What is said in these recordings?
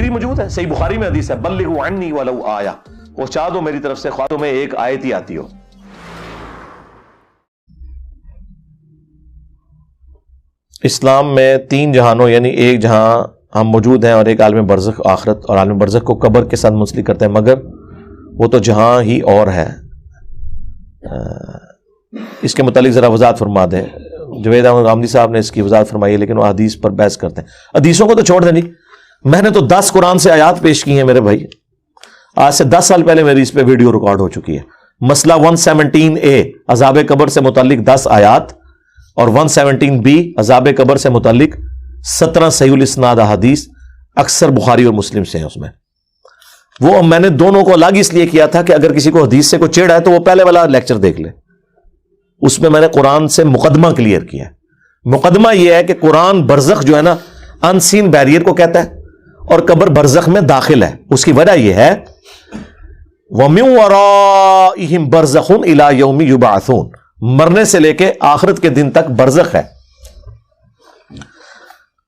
تفسیری موجود ہے، صحیح بخاری میں حدیث ہے، بلغوا عنی ولو آیہ، پہنچا دو میری طرف سے خواہ تمہیں ایک آیت ہی آتی ہو۔ اسلام میں 3 جہانوں یعنی ایک جہاں ہم موجود ہیں اور ایک عالم برزخ آخرت، اور عالم برزخ کو قبر کے ساتھ منسلک کرتے ہیں، مگر وہ تو جہاں ہی اور ہے۔ اس کے متعلق ذرا وضاحت فرما دیں۔ جوید احمد غامدی صاحب نے اس کی وضاحت فرمائی ہے، لیکن وہ حدیث پر بحث کرتے ہیں۔ حدیثوں کو تو چھوڑ دیں جی، میں نے تو 10 قرآن سے آیات پیش کی ہیں میرے بھائی، آج سے 10 سال پہلے میری اس پہ ویڈیو ریکارڈ ہو چکی ہے۔ مسئلہ 117A عذاب قبر سے متعلق 10 آیات، اور 117B عذاب قبر سے متعلق 17 صحیح الاسناد احادیث، اکثر بخاری اور مسلم سے ہیں۔ اس میں وہ میں نے دونوں کو الگ اس لیے کیا تھا کہ اگر کسی کو حدیث سے کوئی چڑ ہے تو وہ پہلے والا لیکچر دیکھ لے، اس میں نے قرآن سے مقدمہ کلیئر کیا ہے۔ مقدمہ یہ ہے کہ قرآن برزخ جو ہے نا ان سین بیریئر کو کہتا ہے، اور قبر برزخ میں داخل ہے۔ اس کی وجہ یہ ہے وَمِن وَرَائِهِمْ بَرْزَخٌ إِلَى يَوْمِ يُبْعَثُونَ، مرنے سے لے کے آخرت کے دن تک برزخ ہے۔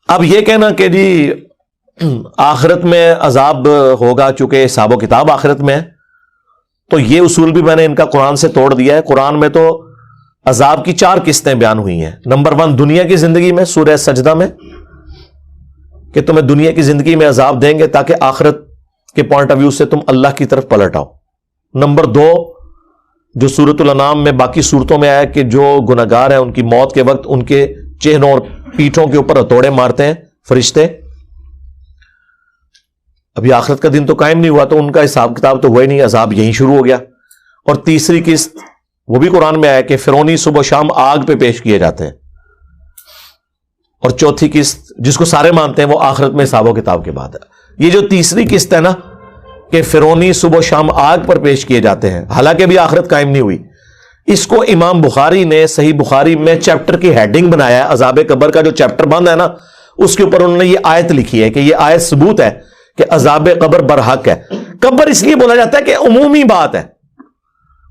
اب یہ کہنا کہ جی آخرت میں عذاب ہوگا چونکہ حساب و کتاب آخرت میں ہے، تو یہ اصول بھی میں نے ان کا قرآن سے توڑ دیا ہے۔ قرآن میں تو عذاب کی 4 قسطیں بیان ہوئی ہیں۔ نمبر 1 دنیا کی زندگی میں، سورہ سجدہ میں، کہ تمہیں دنیا کی زندگی میں عذاب دیں گے تاکہ آخرت کے پوائنٹ آف ویو سے تم اللہ کی طرف پلٹ آؤ۔ نمبر 2 جو سورۃ الانعام میں باقی صورتوں میں آیا کہ جو گناہگار ہیں ان کی موت کے وقت ان کے چہروں اور پیٹھوں کے اوپر ہتھوڑے مارتے ہیں فرشتے۔ ابھی آخرت کا دن تو قائم نہیں ہوا تو ان کا حساب کتاب تو ہوا ہی نہیں، عذاب یہیں شروع ہو گیا۔ اور تیسری قسط وہ بھی قرآن میں آیا کہ فرعونی صبح و شام آگ پہ پیش کیے جاتے ہیں۔ اور چوتھی قسط جس کو سارے مانتے ہیں وہ آخرت میں حساب و کتاب کے بعد ہے۔ یہ جو تیسری قسط ہے نا کہ فرعونی صبح و شام آگ پر پیش کیے جاتے ہیں، حالانکہ بھی آخرت قائم نہیں ہوئی، اس کو امام بخاری نے صحیح بخاری میں چیپٹر کی ہیڈنگ بنایا ہے۔ عذاب قبر کا جو چیپٹر بند ہے نا اس کے اوپر انہوں نے یہ آیت لکھی ہے کہ یہ آیت ثبوت ہے کہ عذاب قبر برحق ہے۔ قبر اس لیے بولا جاتا ہے کہ عمومی بات ہے،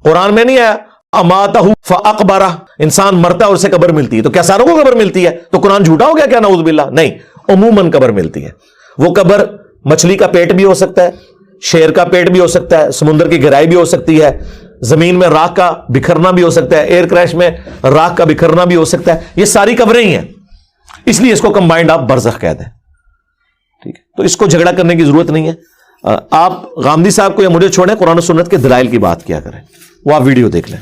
قرآن میں نہیں آیا اماتہ فاقبرہ، انسان مرتا ہے اور اسے قبر ملتی ہے، تو کیا ساروں کو قبر ملتی ہے؟ تو قرآن جھوٹا ہو گیا کیا؟ نعوذ باللہ، نہیں، عموماً قبر ملتی ہے۔ وہ قبر مچھلی کا پیٹ بھی ہو سکتا ہے، شیر کا پیٹ بھی ہو سکتا ہے، سمندر کی گہرائی بھی ہو سکتی ہے، زمین میں راکھ کا بکھرنا بھی ہو سکتا ہے، ایئر کریش میں راکھ کا بکھرنا بھی ہو سکتا ہے، یہ ساری قبریں ہی ہیں، اس لیے اس کو کمبائنڈ آپ برزخ کہتے ہیں۔ ٹھیک ہے، تو اس کو جھگڑا کرنے کی ضرورت نہیں ہے۔ آپ غامدی صاحب کو یا مجھے چھوڑیں، قرآن و سنت کے دلائل کی بات کیا کریں، وہ آپ ویڈیو دیکھ لیں۔